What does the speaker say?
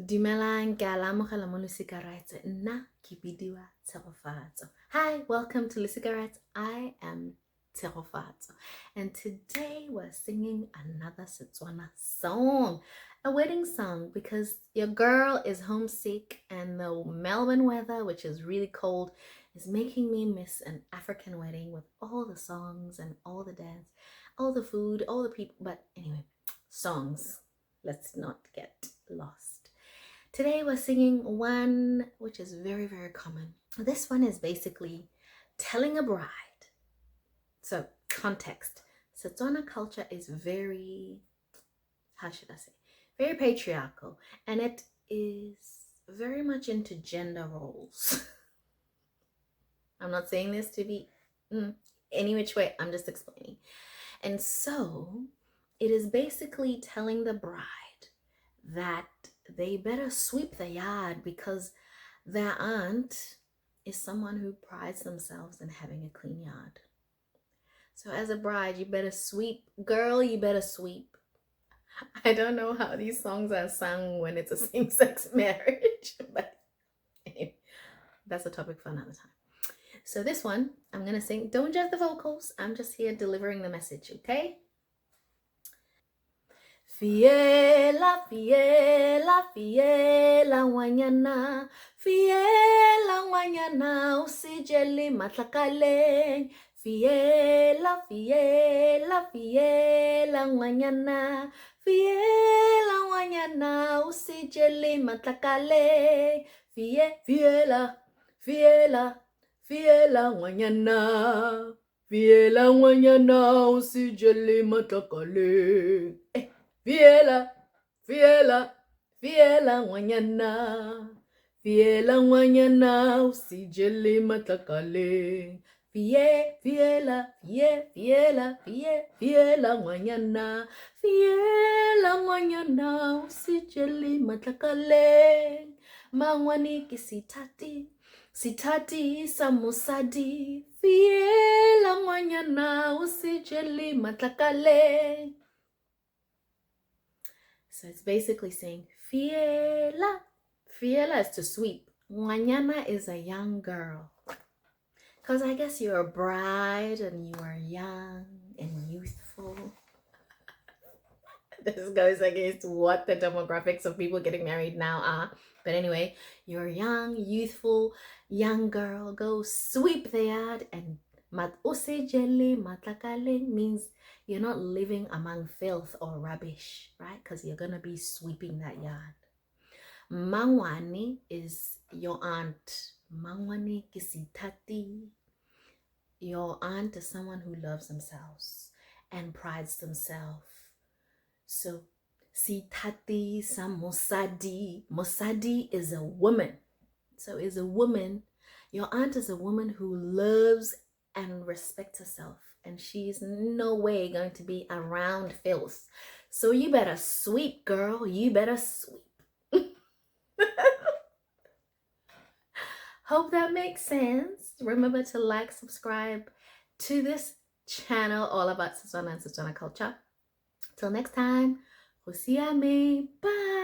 Dumelang ke a le amogela mo Losika Rights. Nna ke bidiwa Tshegofatso. Hi, welcome to Losika Rights. I am Tshegofatso. And today we're singing another Setswana song. A wedding song because your girl is homesick and the Melbourne weather, which is really cold, is making me miss an African wedding with all the songs and all the dance, all the food, all the people. But anyway, songs. Let's not get lost. Today we're singing one which is very, very common. This one is basically telling a bride. So, context. Setswana culture is very, how should I say, very patriarchal, and it is very much into gender roles. I'm not saying this to be any which way, I'm just explaining. And so, it is basically telling the bride that they better sweep the yard because their aunt is someone who prides themselves in having a clean yard. So as a bride, you better sweep. Girl, you better sweep. I don't know how these songs are sung when it's a same-sex marriage, but anyway, that's a topic for another time. So this one, I'm going to sing. Don't judge the vocals. I'm just here delivering the message, okay? Fiela, Fiela, Fiela Ngwananyana, Fiela Ngwananyana, usijeli matlakaleng. Fiela, Fiela, Fiela Ngwananyana, Fiela Ngwananyana, usijeli matlakaleng. Fiela, Fiela, Fiela Ngwananyana, Fiela Ngwananyana, usijeli matlakaleng. Fiela, Fiela, Fiela Ngwananyana, Fiela Ngwananyana, usijeli matlakale. Fiela, Fiela Ngwananyana, Fiela Ngwananyana, usijeli matlakale. Mangwani ki sitati sa mosadi. Fiela Ngwananyana, usijeli matlakale. So it's basically saying, Fiela. Fiela is to sweep. Ngwanyana is a young girl. Because I guess you're a bride and you are young and youthful. This goes against what the demographics of people getting married now are. But anyway, you're young, youthful, young girl. Go sweep the yard. And usijeli matlakale means you're not living among filth or rubbish, right? Because you're going to be sweeping that yard. Mangwani is your aunt. Mangwani kisitati. Your aunt is someone who loves themselves and prides themselves. So, sitati sa mosadi. Mosadi is a woman. So, is a woman. Your aunt is a woman who loves and respects herself. And she's no way going to be around filth. So you better sweep, girl. You better sweep. Hope that makes sense. Remember to like, subscribe to this channel all about Setswana and Setswana culture. Till next time, Bye.